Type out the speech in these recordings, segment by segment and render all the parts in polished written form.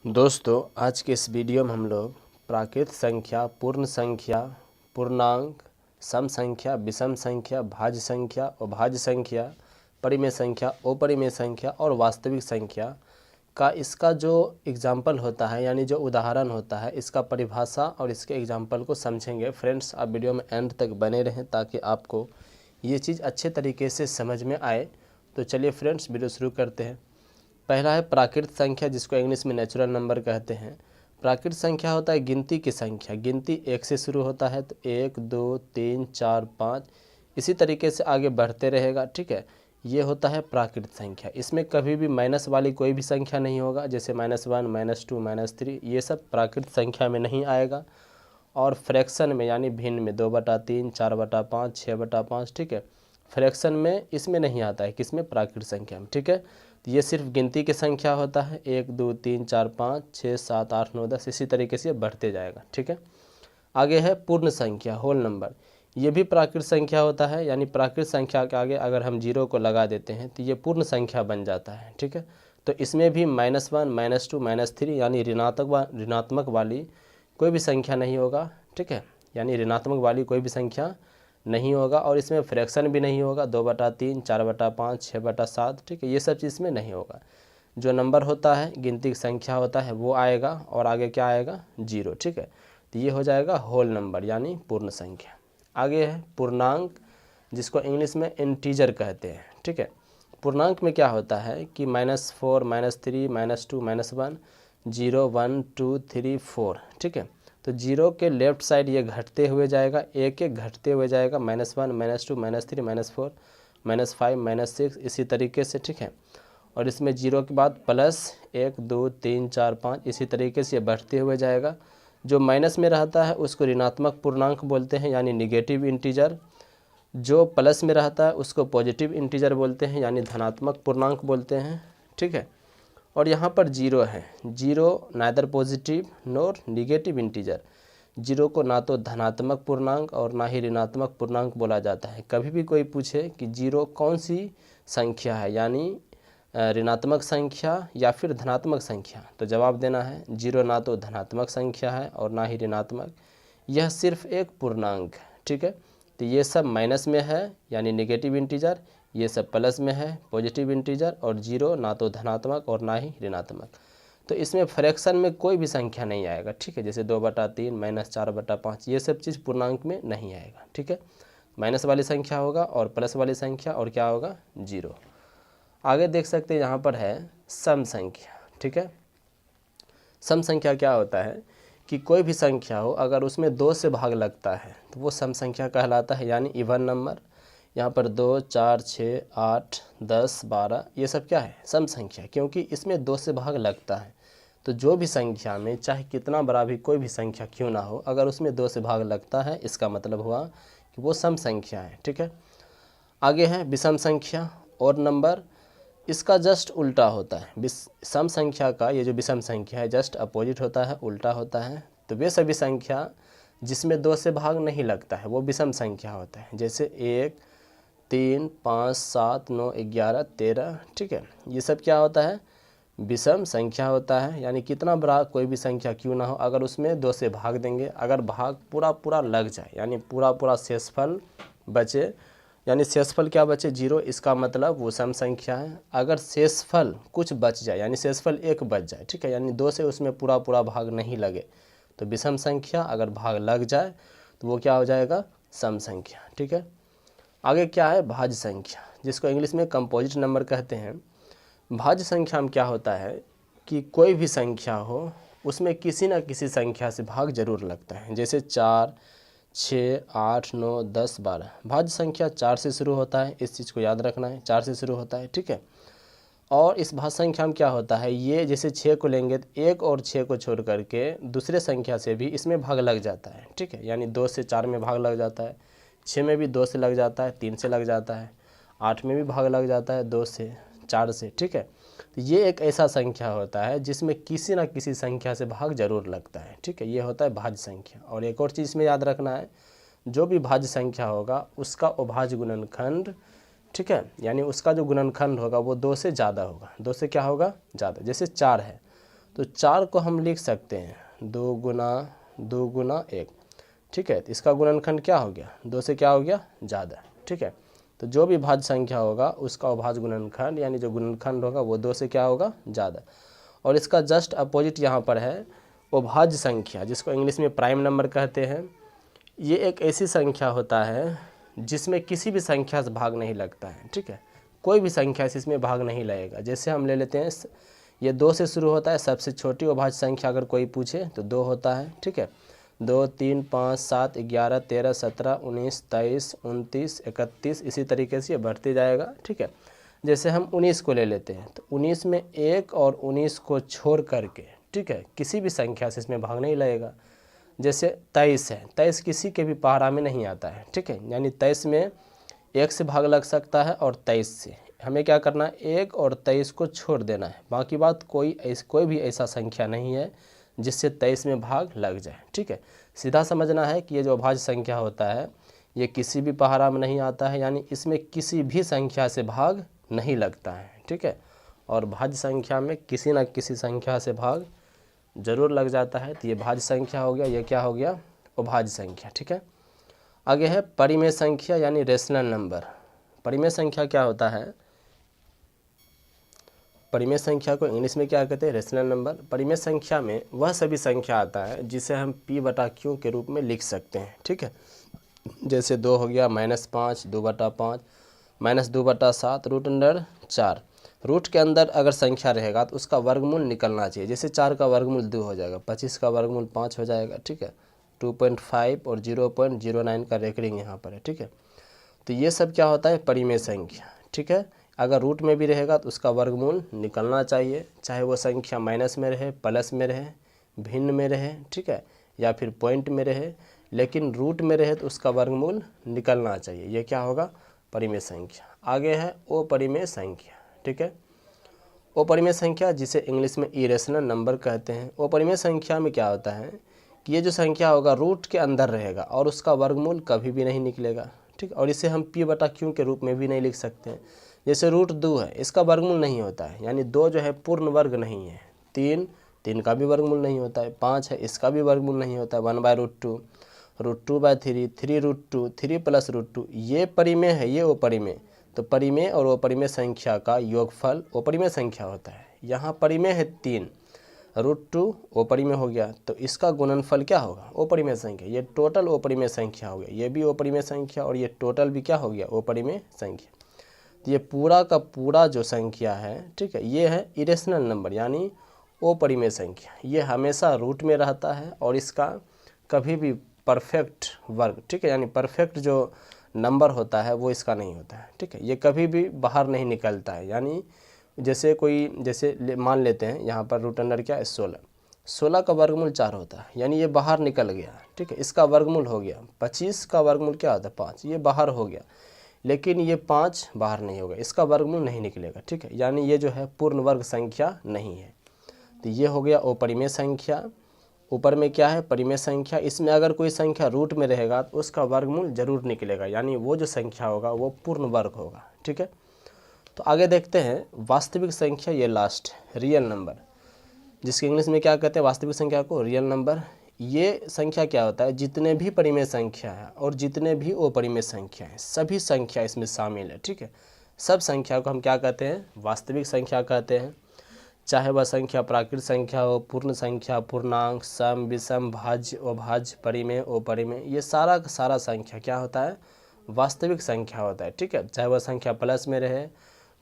दोस्तों, आज के इस वीडियो में हम लोग प्राकृत संख्या, पूर्ण संख्या, पूर्णांक, सम संख्या, विषम संख्या, भाज्य संख्या, अभाज्य संख्या, परिमेय संख्या, अपरिमेय संख्या और वास्तविक संख्या का इसका जो एग्जाम्पल होता है यानी जो उदाहरण होता है, इसका परिभाषा और इसके एग्जाम्पल को समझेंगे। फ्रेंड्स, आप वीडियो में एंड तक बने रहें ताकि आपको ये चीज़ अच्छे तरीके से समझ में आए। तो चलिए फ्रेंड्स, वीडियो शुरू करते हैं। पहला है प्राकृत संख्या, जिसको इंग्लिश में नेचुरल नंबर कहते हैं। प्राकृत संख्या होता है गिनती की संख्या। गिनती 1 से शुरू होता है, तो 1 2 3 4 5 इसी तरीके से आगे बढ़ते रहेगा। ठीक है, ये होता है प्राकृत संख्या। इसमें कभी भी माइनस वाली कोई भी संख्या नहीं होगा, जैसे -1 -2 -3, ये सब प्राकृत संख्या में नहीं आएगा। और फ्रैक्शन में यानी भिन्न में 2/3 4/5 6/5, ठीक है, फ्रैक्शन में इसमें नहीं आता है, किसमें? प्राकृत संख्या में। ठीक है, तो ये सिर्फ गिनती की संख्या होता है, 1 2 3 4 5 6 7 8 9 10 इसी तरीके से बढ़ते जाएगा। ठीक है, आगे है पूर्ण संख्या, होल नंबर। ये भी प्राकृत संख्या होता है, यानी प्राकृत संख्या के आगे अगर हम 0 को लगा देते हैं तो ये पूर्ण संख्या बन जाता है। ठीक है, तो इसमें भी -1 -2 -3 यानी ऋणात्मक वाली कोई भी संख्या नहीं होगा। ठीक है, यानी ऋणात्मक वाली कोई भी संख्या नहीं होगा। और इसमें फ्रैक्शन भी नहीं होगा, 2/3 4/5 6/7, ठीक है, ये सब चीज़ में नहीं होगा। जो नंबर होता है, गिनती की संख्या होता है, वो आएगा और आगे क्या आएगा? 0। ठीक है, तो ये हो जाएगा होल नंबर यानी पूर्ण संख्या। आगे है पूर्णांक, जिसको इंग्लिश में इंटीजर कहते हैं। ठीक है, पूर्णांक में क्या होता है कि -4 -3 -2 -1 0 1 2 3 4। ठीक है, तो 0 के लेफ्ट साइड ये घटते हुए जाएगा, एक एक घटते हुए जाएगा, -1 -2 -3 -4 -5 -6 इसी तरीके से। ठीक है, और इसमें 0 के बाद +1 2 3 4 5 इसी तरीके से ये बढ़ते हुए जाएगा। जो माइनस में रहता है उसको ऋणात्मक पूर्णांक बोलते हैं, यानी निगेटिव इंटीजर। जो प्लस में रहता है उसको पॉजिटिव इंटीजर बोलते हैं, यानी धनात्मक पूर्णांक बोलते हैं। ठीक है, और यहाँ पर 0 है। 0 neither positive nor negative integer. 0 को ना तो धनात्मक पूर्णांक और ना ही ऋणात्मक पूर्णांक बोला जाता है। कभी भी कोई पूछे कि 0 कौन सी संख्या है, यानी ऋणात्मक संख्या या फिर धनात्मक संख्या, तो जवाब देना है 0 ना तो धनात्मक संख्या है और ना ही ऋणात्मक, यह सिर्फ एक पूर्णांक है। ठीक है, तो ये सब माइनस में है यानी नेगेटिव इंटीजर, ये सब प्लस में है पॉजिटिव इंटीजर, और 0 ना तो धनात्मक और ना ही ऋणात्मक। तो इसमें फ्रैक्शन में कोई भी संख्या नहीं आएगा। ठीक है, जैसे 2/3 -4/5 ये सब चीज़ पूर्णांक में नहीं आएगा। ठीक है, माइनस वाली संख्या होगा और प्लस वाली संख्या, और क्या होगा? 0। आगे देख सकते हैं यहाँ पर है सम संख्या। ठीक है, सम संख्या क्या होता है कि कोई भी संख्या हो, अगर उसमें 2 से भाग लगता है तो वो सम संख्या कहलाता है, यानी इवन नंबर। यहाँ पर 2 4 6 8 10 12 ये सब क्या है? सम संख्या, क्योंकि इसमें 2 से भाग लगता है। तो जो भी संख्या में चाहे कितना बड़ा भी कोई भी संख्या क्यों ना हो, अगर उसमें 2 से भाग लगता है, इसका मतलब हुआ कि वो सम संख्या है। ठीक है, आगे है विषम संख्या और नंबर। इसका जस्ट उल्टा होता है। सम संख्या का ये जो विषम संख्या है जस्ट अपोजिट होता है, उल्टा होता है। तो वे सभी संख्या जिसमें 2 से भाग नहीं लगता है वो विषम संख्या होता है, जैसे 1 3 5 7 9 11 13। ठीक है, ये सब क्या होता है? विषम संख्या होता है, यानी कितना बड़ा कोई भी संख्या क्यों ना हो, अगर उसमें 2 से भाग देंगे, अगर भाग पूरा लग जाए, यानी पूरा शेषफल बचे, यानी शेषफल क्या बचे? 0, इसका मतलब वो सम संख्या है। अगर शेषफल कुछ बच जाए, यानी शेषफल 1 बच जाए, ठीक है, यानी 2 से उसमें पूरा भाग नहीं लगे, तो विषम संख्या। अगर भाग लग जाए तो वो क्या हो जाएगा? सम संख्या। ठीक है, आगे क्या है? भाज्य संख्या, जिसको इंग्लिश में कंपोजिट नंबर कहते हैं। भाज्य संख्या में क्या होता है कि कोई भी संख्या हो, उसमें किसी न किसी संख्या से भाग जरूर लगता है, जैसे 4 6 8 9 10 12। भाज्य संख्या 4 से शुरू होता है, इस चीज़ को याद रखना है, 4 से शुरू होता है। ठीक है, और इस भाज्य संख्या में क्या होता है, ये जैसे 6 को लेंगे तो 1 और 6 को छोड़ करके दूसरे संख्या से भी इसमें भाग लग जाता है। ठीक है, यानी 2 से 4 में भाग लग जाता है, 6 में भी 2 से लग जाता है, 3 से लग जाता है, 8 में भी भाग लग जाता है 2 से 4 से। ठीक है, तो ये एक ऐसा संख्या होता है जिसमें किसी न किसी संख्या से भाग जरूर लगता है। ठीक है, ये होता है भाज्य संख्या। और एक और चीज़ में याद रखना है, जो भी भाज्य संख्या होगा उसका अभाज्य गुणनखंड, ठीक है, यानी उसका जो गुणनखंड होगा वो 2 से ज़्यादा होगा। 2 से क्या होगा? ज़्यादा। जैसे 4 है तो 4 को हम लिख सकते हैं 2 गुना 1, ठीक है। तो इसका गुणनखंड क्या हो गया, 2 से क्या हो गया ज़्यादा, ठीक है। तो जो भी भाज्य संख्या होगा उसका अभाज्य गुणनखंड यानी जो गुणनखंड होगा वो 2 से क्या होगा ज़्यादा। और इसका जस्ट अपोजिट यहाँ पर है अभाज्य संख्या, जिसको इंग्लिश में प्राइम नंबर कहते हैं। ये एक ऐसी संख्या होता है जिसमें किसी भी संख्या से भाग नहीं लगता है, ठीक है। कोई भी संख्या से इसमें भाग नहीं लगेगा। जैसे हम ले लेते हैं, ये 2 से शुरू होता है, सबसे छोटी अभाज्य संख्या अगर कोई पूछे तो 2 होता है, ठीक है। 2, 3, 5, 7, 11, 13, 17, 19, 23, 29, 31, इसी तरीके से ये बढ़ते जाएगा, ठीक है। जैसे हम 19 को ले लेते हैं तो 19 में 1 और 19 को छोड़ करके, ठीक है, किसी भी संख्या से इसमें भाग नहीं लगेगा। जैसे 23 है, 23 किसी के भी पहाड़ा में नहीं आता है, ठीक है। यानी 23 में 1 से भाग लग सकता है और 23 से हमें क्या करना है, 1 और 23 को छोड़ देना है। बाकी बात कोई भी ऐसा संख्या नहीं है जिससे 23 में भाग लग जाए, ठीक है। सीधा समझना है कि ये जो अभाज्य संख्या होता है ये किसी भी पहाड़ा में नहीं आता है, यानी इसमें किसी भी संख्या से भाग नहीं लगता है, ठीक है। और भाज्य संख्या में किसी न किसी संख्या से भाग जरूर लग जाता है। तो ये भाज्य संख्या हो गया, ये क्या हो गया अभाज्य संख्या, ठीक है। आगे है परिमेय संख्या यानी रेशनल नंबर। परिमेय संख्या क्या होता है, परिमेय संख्या को इंग्लिश में क्या कहते हैं, रेशनल नंबर। परिमेय संख्या में वह सभी संख्या आता है जिसे हम P/Q के रूप में लिख सकते हैं, ठीक है। जैसे 2 हो गया -5, 2/5, -2/7, √4। रूट के अंदर अगर संख्या रहेगा तो उसका वर्गमूल निकलना चाहिए। जैसे 4 का वर्गमूल 2 हो जाएगा, 25 का वर्गमूल 5 हो जाएगा, ठीक है। 2.5 और 0.09 का रेकरिंग यहाँ पर है, ठीक है। तो ये सब क्या होता है परिमेय संख्या, ठीक है। अगर रूट में भी रहेगा तो उसका वर्गमूल निकलना चाहिए, चाहे वो संख्या माइनस में रहे, प्लस में रहे, भिन्न में रहे, ठीक है, या फिर पॉइंट में रहे, लेकिन रूट में रहे तो उसका वर्गमूल निकलना चाहिए। ये क्या होगा परिमेय संख्या। आगे है अपरिमेय संख्या, ठीक है। अपरिमेय संख्या जिसे इंग्लिश में इरेशनल नंबर कहते हैं। अपरिमेय संख्या में क्या होता है कि ये जो संख्या होगा रूट के अंदर रहेगा और उसका वर्गमूल कभी भी नहीं निकलेगा, ठीक। और इसे हम P/Q के रूप में भी नहीं लिख सकते हैं। जैसे √2 है, इसका वर्गमूल नहीं होता है, यानी 2 जो है पूर्ण वर्ग नहीं है। 3 का भी वर्गमूल नहीं होता है। 5 है, इसका भी वर्गमूल नहीं होता है। 1/√2, √2/3, 3√2, 3 + √2, ये परिमेय है, ये अपरिमेय। तो परिमेय और अपरिमेय संख्या का योगफल अपरिमेय संख्या होता है। यहाँ परिमेय है 3, √2 अपरिमेय हो गया, तो इसका गुणनफल क्या होगा अपरिमेय संख्या। ये टोटल अपरिमेय संख्या हो गया, ये भी अपरिमेय संख्या और ये टोटल भी क्या हो गया अपरिमेय संख्या। तो ये पूरा का पूरा जो संख्या है, ठीक है, ये है इरेशनल नंबर यानी अपरिमेय संख्या। ये हमेशा रूट में रहता है और इसका कभी भी परफेक्ट वर्ग, ठीक है, यानी परफेक्ट जो नंबर होता है वो इसका नहीं होता है, ठीक है। ये कभी भी बाहर नहीं निकलता है। यानी जैसे मान लेते हैं यहाँ पर √अंडर क्या है 16 का वर्गमूल 4 होता है, यानी ये बाहर निकल गया, ठीक है। इसका वर्गमूल हो गया 25 का वर्गमूल क्या होता है 5, ये बाहर हो गया, लेकिन ये 5 बाहर नहीं होगा, इसका वर्गमूल नहीं निकलेगा, ठीक है। यानी ये जो है पूर्ण वर्ग संख्या नहीं है। तो ये हो गया अपरिमेय संख्या। ऊपर में क्या है परिमेय संख्या। इसमें अगर कोई संख्या रूट में रहेगा तो उसका वर्गमूल जरूर निकलेगा, यानी वो जो संख्या होगा वो पूर्ण वर्ग होगा, ठीक है। तो आगे देखते हैं वास्तविक संख्या, ये लास्ट रियल नंबर, जिसके इंग्लिश में क्या कहते हैं वास्तविक संख्या को रियल नंबर। ये संख्या क्या होता है, जितने भी परिमेय संख्या है और जितने भी अपरिमेय संख्या है सभी संख्या इसमें शामिल है, ठीक है। सब संख्या को हम क्या कहते हैं वास्तविक संख्या कहते हैं। चाहे वह संख्या प्राकृत संख्या हो, पूर्ण संख्या, पूर्णांक, सम, विषम, भाज्य, अभाज्य, परिमेय, अपरिमेय, ये सारा का सारा संख्या क्या होता है वास्तविक संख्या होता है, ठीक है। चाहे वह संख्या प्लस में रहे,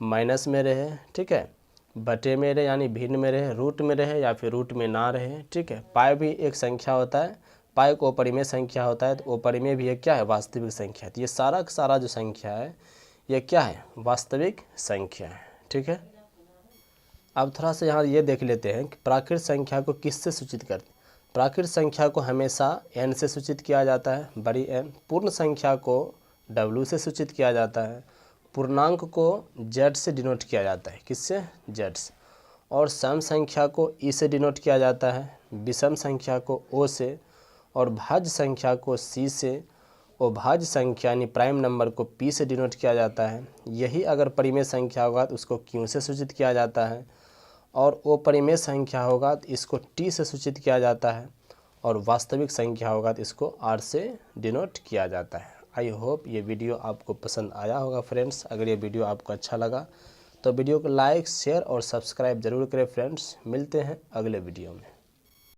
माइनस में रहे, ठीक है, बटे में रहे यानी भिन्न में रहे, रूट में रहे या फिर रूट में ना रहे, ठीक है। पाई भी एक संख्या होता है, पाई को अपरिमेय संख्या होता है, तो अपरिमेय भी एक क्या है वास्तविक संख्या है। तो ये सारा का सारा जो संख्या है ये क्या है वास्तविक संख्या है, ठीक है। अब थोड़ा सा यहाँ ये देख लेते हैं कि प्राकृत संख्या को किससे सूचित करते हैं। प्राकृत संख्या को हमेशा n से सूचित किया जाता है, बड़ी N। पूर्ण संख्या को W से सूचित किया जाता है। पूर्णांक को Z से डिनोट किया जाता है, किससे Z से। और सम संख्या को E से डिनोट किया जाता है, विषम संख्या को O से, और भाज्य संख्या को C से, और भाज्य संख्या यानी प्राइम नंबर को P से डिनोट किया जाता है। यही अगर परिमेय संख्या होगा तो उसको Q से सूचित किया जाता है। और वो परिमेय संख्या होगा तो इसको टी से सूचित किया जाता है, और वास्तविक संख्या होगा तो इसको आर से डिनोट किया जाता है। आई होप ये वीडियो आपको पसंद आया होगा फ्रेंड्स। अगर ये वीडियो आपको अच्छा लगा तो वीडियो को लाइक, शेयर और सब्सक्राइब जरूर करें फ्रेंड्स। मिलते हैं अगले वीडियो में।